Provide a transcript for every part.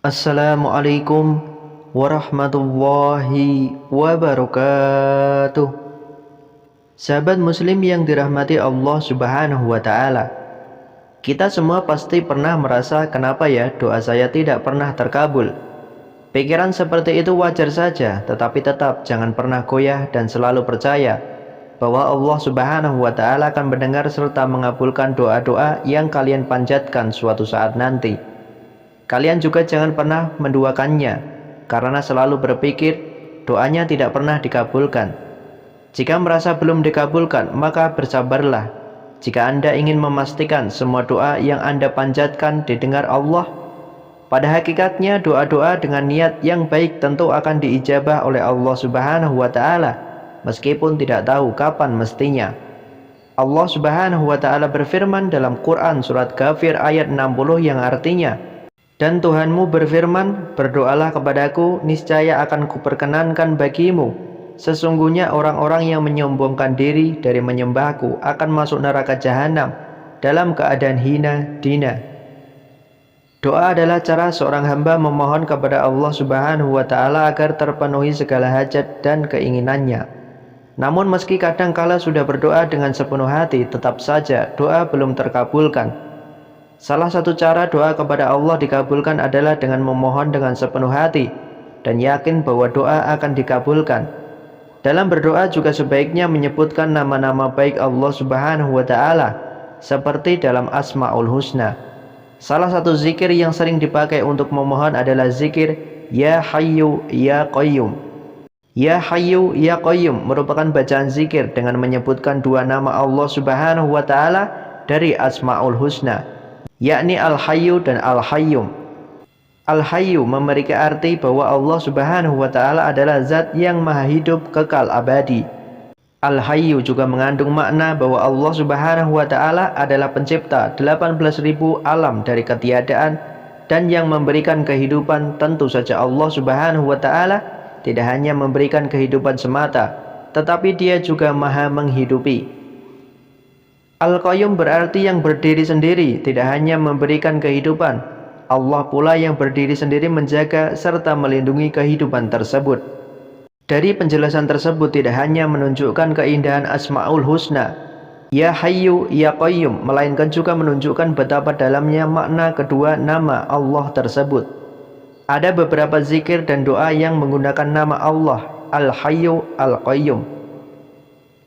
Assalamualaikum warahmatullahi wabarakatuh. Sahabat muslim yang dirahmati Allah subhanahu wa ta'ala, kita semua pasti pernah merasa kenapa ya doa saya tidak pernah terkabul. Pikiran seperti itu wajar saja, tetapi tetap jangan pernah goyah dan selalu percaya bahwa Allah subhanahu wa ta'ala akan mendengar serta mengabulkan doa-doa yang kalian panjatkan suatu saat nanti. Kalian juga jangan pernah menduakannya, karena selalu berpikir doanya tidak pernah dikabulkan. Jika merasa belum dikabulkan, maka bersabarlah. Jika Anda ingin memastikan semua doa yang Anda panjatkan didengar Allah, pada hakikatnya doa-doa dengan niat yang baik tentu akan diijabah oleh Allah subhanahu wa ta'ala, meskipun tidak tahu kapan mestinya. Allah subhanahu wa ta'ala berfirman dalam Quran surat Ghafir ayat 60 yang artinya, dan Tuhanmu berfirman, berdoalah kepadaku, niscaya akan kuperkenankan bagimu. Sesungguhnya orang-orang yang menyombongkan diri dari menyembahku akan masuk neraka jahanam dalam keadaan hina dina. Doa adalah cara seorang hamba memohon kepada Allah subhanahu wa ta'ala agar terpenuhi segala hajat dan keinginannya. Namun meski kadang-kala sudah berdoa dengan sepenuh hati, tetap saja doa belum terkabulkan. Salah satu cara doa kepada Allah dikabulkan adalah dengan memohon dengan sepenuh hati dan yakin bahwa doa akan dikabulkan. Dalam berdoa juga sebaiknya menyebutkan nama-nama baik Allah subhanahu wa ta'ala seperti dalam Asma'ul Husna. Salah satu zikir yang sering dipakai untuk memohon adalah zikir Ya Hayyu Ya Qayyum. Ya Hayyu Ya Qayyum merupakan bacaan zikir dengan menyebutkan dua nama Allah subhanahu wa ta'ala dari Asma'ul Husna, yakni Al-Hayyu dan Al-Hayyum. Al-Hayyu memiliki arti bahwa Allah subhanahu wa ta'ala adalah zat yang maha hidup kekal abadi. Al-Hayyu juga mengandung makna bahwa Allah subhanahu wa ta'ala adalah pencipta 18.000 alam dari ketiadaan dan yang memberikan kehidupan. Tentu saja Allah subhanahu wa ta'ala tidak hanya memberikan kehidupan semata, tetapi dia juga maha menghidupi. Al-Qayyum berarti yang berdiri sendiri, tidak hanya memberikan kehidupan. Allah pula yang berdiri sendiri menjaga serta melindungi kehidupan tersebut. Dari penjelasan tersebut tidak hanya menunjukkan keindahan Asma'ul Husna, Ya Hayyu Ya Qayyum, melainkan juga menunjukkan betapa dalamnya makna kedua nama Allah tersebut. Ada beberapa zikir dan doa yang menggunakan nama Allah, Al-Hayyu Al-Qayyum.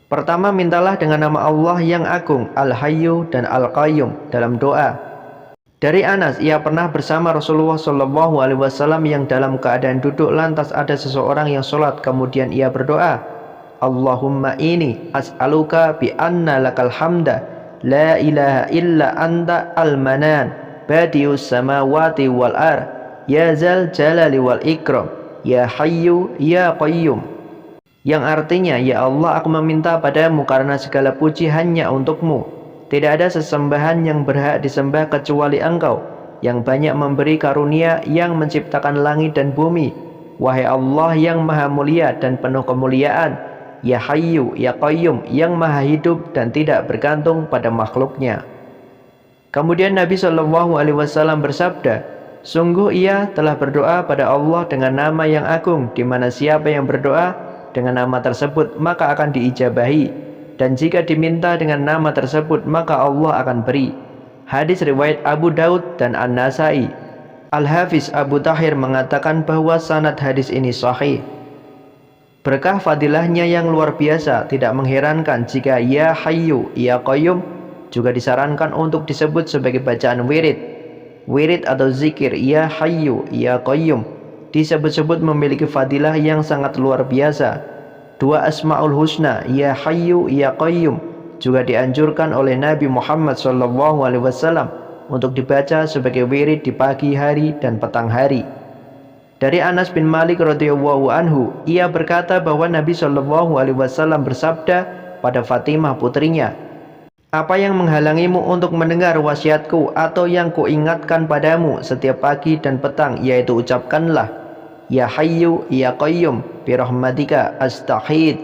Pertama, mintalah dengan nama Allah yang agung, Al-Hayyu dan Al-Qayyum dalam doa. Dari Anas, ia pernah bersama Rasulullah SAW yang dalam keadaan duduk, lantas ada seseorang yang sholat, kemudian ia berdoa, Allahumma ini as'aluka bi anna lakal hamda, la ilaha illa anta al-manan, badius samawati wal ar, ya zal jalali wal ikram, ya Hayyu Ya Qayyum. Yang artinya, ya Allah, aku meminta padamu karena segala puji hanya untukmu. Tidak ada sesembahan yang berhak disembah kecuali Engkau, yang banyak memberi karunia, yang menciptakan langit dan bumi. Wahai Allah yang maha mulia dan penuh kemuliaan, Ya Hayyu Ya Qayyum, yang maha hidup dan tidak bergantung pada makhluknya. Kemudian Nabi SAW bersabda, sungguh ia telah berdoa pada Allah dengan nama yang agung, di mana siapa yang berdoa dengan nama tersebut maka akan diijabahi, dan jika diminta dengan nama tersebut maka Allah akan beri. Hadis riwayat Abu Daud dan An-Nasai. Al-Hafiz Abu Tahir mengatakan bahwa sanad hadis ini sahih. Berkah fadilahnya yang luar biasa, tidak mengherankan jika Ya Hayyu Ya Qayyum juga disarankan untuk disebut sebagai bacaan wirid. Wirid atau zikir Ya Hayyu Ya Qayyum disebut-sebut memiliki fadilah yang sangat luar biasa. Dua Asma'ul Husna, Ya Hayyu Ya Qayyum, juga dianjurkan oleh Nabi Muhammad SAW untuk dibaca sebagai wirid di pagi hari dan petang hari. Dari Anas bin Malik radhiyallahu anhu, ia berkata bahwa Nabi SAW bersabda pada Fatimah putrinya, apa yang menghalangimu untuk mendengar wasiatku atau yang kuingatkan padamu setiap pagi dan petang, yaitu ucapkanlah Ya Hayyu Ya Qayyum birahmatika astaghith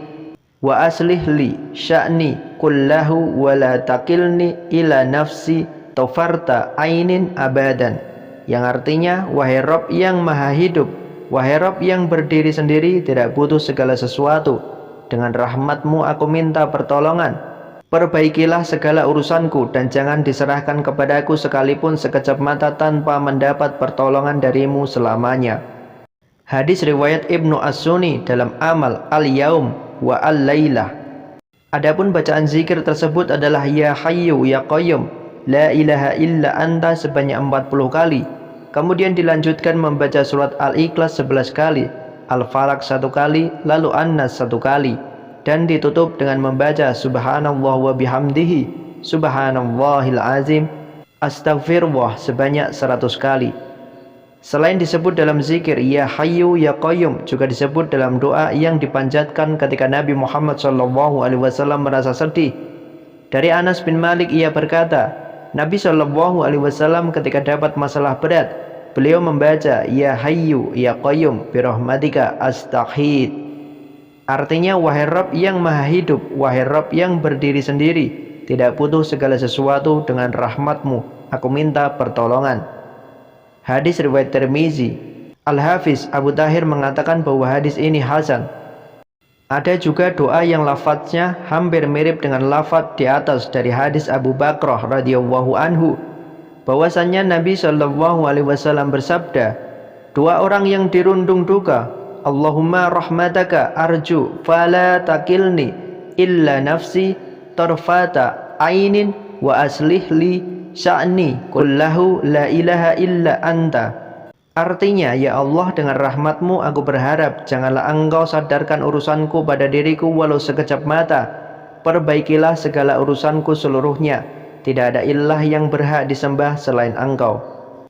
wa aslih li sya'ni kullahu wa la takilni ila nafsi tofarta ainin abadan. yang artinya, wahai Rabb yang maha hidup, wahai Rabb yang berdiri sendiri, tidak butuh segala sesuatu. Dengan rahmat-Mu aku minta pertolongan. Perbaikilah segala urusanku dan jangan diserahkan kepadaku sekalipun sekejap mata tanpa mendapat pertolongan dari-Mu selamanya. Hadis riwayat Ibnu As-Sunni dalam Amal Al-Yaum wa Al-Lailah. Adapun bacaan zikir tersebut adalah Ya Hayyu Ya Qayyum La ilaha illa anta sebanyak 40 kali. Kemudian dilanjutkan membaca surat Al-Ikhlas 11 kali, Al-Falaq 1 kali, lalu An-Nas 1 kali, dan ditutup dengan membaca Subhanallah wa bihamdihi, Subhanallahil azim, Astaghfirullah sebanyak 100 kali. Selain disebut dalam zikir Ya Hayyu Ya Qayyum, juga disebut dalam doa yang dipanjatkan ketika Nabi Muhammad SAW merasa sedih. Dari Anas bin Malik ia berkata, Nabi SAW ketika dapat masalah berat, beliau membaca Ya Hayyu Ya Qayyum birahmatika astaghith. Artinya, wahai Rabb yang maha hidup, wahai Rabb yang berdiri sendiri, tidak butuh segala sesuatu, dengan rahmat-Mu aku minta pertolongan. Hadis riwayat Tirmizi. Al-Hafiz Abu Tahir mengatakan bahwa hadis ini hasan. Ada juga doa yang lafadznya hampir mirip dengan lafadz di atas dari hadis Abu Bakrah radhiyallahu anhu, bahwasannya Nabi SAW bersabda, dua orang yang dirundung duka, Allahumma rahmataka arju fala takilni illa nafsi tarfata ainin wa aslih li sya'ni kullahu la ilaha illa anta. Artinya, ya Allah, dengan rahmat-Mu aku berharap janganlah Engkau sadarkan urusanku pada diriku walau sekejap mata. Perbaikilah segala urusanku seluruhnya. Tidak ada ilah yang berhak disembah selain Engkau.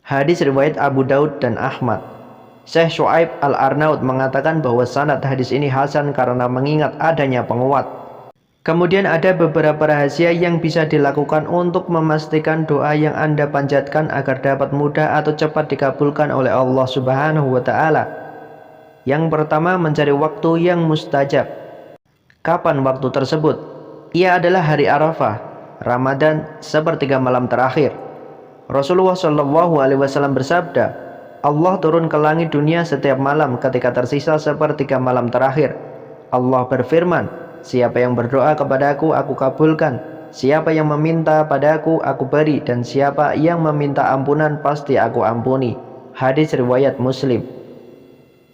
Hadis riwayat Abu Daud dan Ahmad. Syekh Syuaib Al-Arnaud mengatakan bahwa sanad hadis ini hasan karena mengingat adanya penguat. Kemudian ada beberapa rahasia yang bisa dilakukan untuk memastikan doa yang Anda panjatkan agar dapat mudah atau cepat dikabulkan oleh Allah Subhanahu wa Ta'ala. Yang pertama, mencari waktu yang mustajab. Kapan waktu tersebut? Ia adalah hari Arafah, Ramadan, sepertiga malam terakhir. Rasulullah SAW bersabda, Allah turun ke langit dunia setiap malam ketika tersisa sepertiga malam terakhir. Allah berfirman, siapa yang berdoa kepadaku, aku kabulkan. Siapa yang meminta padaku, aku beri. Dan siapa yang meminta ampunan, pasti aku ampuni. Hadis riwayat Muslim.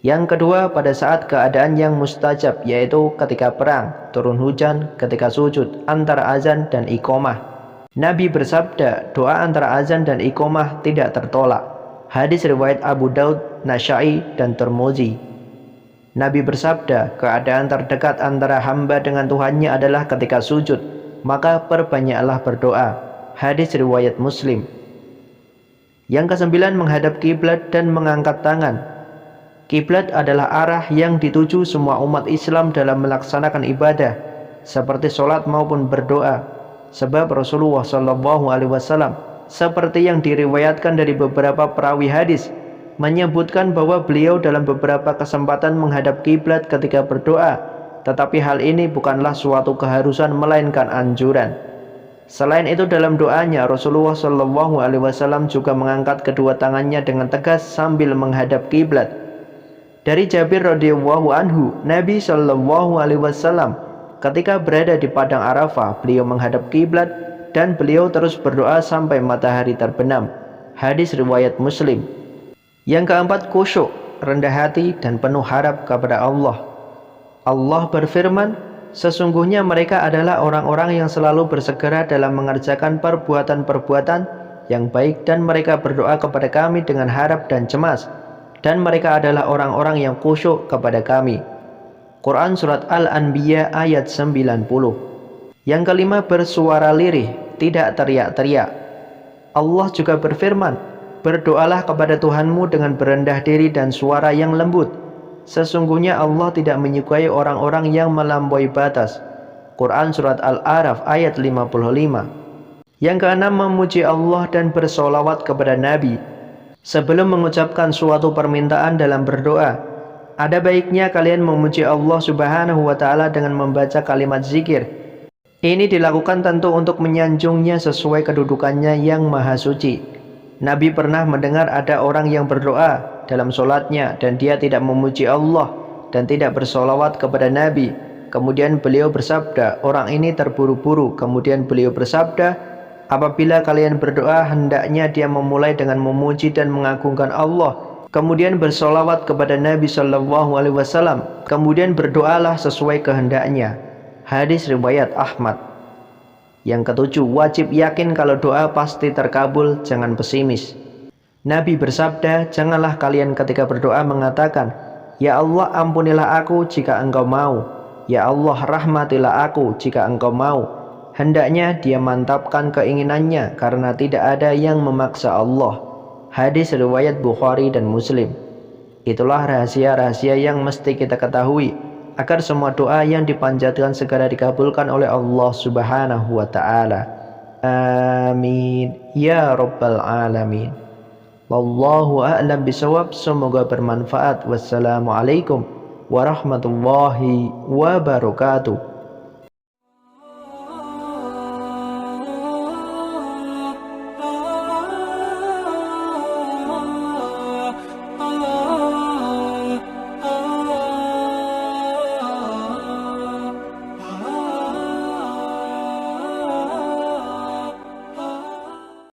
Yang kedua, pada saat keadaan yang mustajab, yaitu ketika perang, turun hujan, ketika sujud, antara azan dan iqomah. Nabi bersabda, doa antara azan dan iqomah tidak tertolak. Hadis riwayat Abu Daud, Nasa'i, dan Tirmizi. Nabi bersabda, keadaan terdekat antara hamba dengan Tuhannya adalah ketika sujud, maka perbanyaklah berdoa. Hadis riwayat Muslim. Yang kesembilan, menghadap kiblat dan mengangkat tangan. Kiblat adalah arah yang dituju semua umat Islam dalam melaksanakan ibadah, seperti sholat maupun berdoa. Sebab Rasulullah SAW, seperti yang diriwayatkan dari beberapa perawi hadis, menyebutkan bahwa beliau dalam beberapa kesempatan menghadap kiblat ketika berdoa, tetapi hal ini bukanlah suatu keharusan melainkan anjuran. Selain itu, dalam doanya Rasulullah SAW juga mengangkat kedua tangannya dengan tegas sambil menghadap kiblat. Dari Jabir radhiyallahu anhu, Nabi SAW ketika berada di padang Arafah, beliau menghadap kiblat dan beliau terus berdoa sampai matahari terbenam. Hadis riwayat Muslim. Yang keempat, khusyuk, rendah hati dan penuh harap kepada Allah. Allah berfirman, sesungguhnya mereka adalah orang-orang yang selalu bersegera dalam mengerjakan perbuatan-perbuatan yang baik, dan mereka berdoa kepada kami dengan harap dan cemas, dan mereka adalah orang-orang yang khusyuk kepada kami. Quran Surat Al-Anbiya ayat 90. Yang kelima, bersuara lirih, tidak teriak-teriak. Allah juga berfirman, berdoalah kepada Tuhanmu dengan berendah diri dan suara yang lembut. Sesungguhnya Allah tidak menyukai orang-orang yang melampaui batas. Quran Surat Al-A'raf ayat 55. Yang keenam, memuji Allah dan bersolawat kepada Nabi. Sebelum mengucapkan suatu permintaan dalam berdoa, ada baiknya kalian memuji Allah Subhanahu wa Ta'ala dengan membaca kalimat zikir. Ini dilakukan tentu untuk menyanjungnya sesuai kedudukannya yang maha suci. Nabi pernah mendengar ada orang yang berdoa dalam sholatnya dan dia tidak memuji Allah dan tidak bersolawat kepada Nabi. Kemudian beliau bersabda, orang ini terburu-buru. Kemudian beliau bersabda, apabila kalian berdoa, hendaknya dia memulai dengan memuji dan mengagungkan Allah. Kemudian bersolawat kepada Nabi Shallallahu Alaihi Wasallam. Kemudian berdoalah sesuai kehendaknya. Hadis riwayat Ahmad. Yang ketujuh, wajib yakin kalau doa pasti terkabul, jangan pesimis. Nabi bersabda, janganlah kalian ketika berdoa mengatakan, ya Allah ampunilah aku jika engkau mau. Ya Allah rahmatilah aku jika engkau mau. Hendaknya dia mantapkan keinginannya karena tidak ada yang memaksa Allah. Hadis riwayat Bukhari dan Muslim. Itulah rahasia-rahasia yang mesti kita ketahui agar semua doa yang dipanjatkan segera dikabulkan oleh Allah Subhanahu wa taala. Amin ya rabbal alamin. Wallahu a'lam bishawab. Semoga bermanfaat. Wassalamualaikum warahmatullahi wabarakatuh.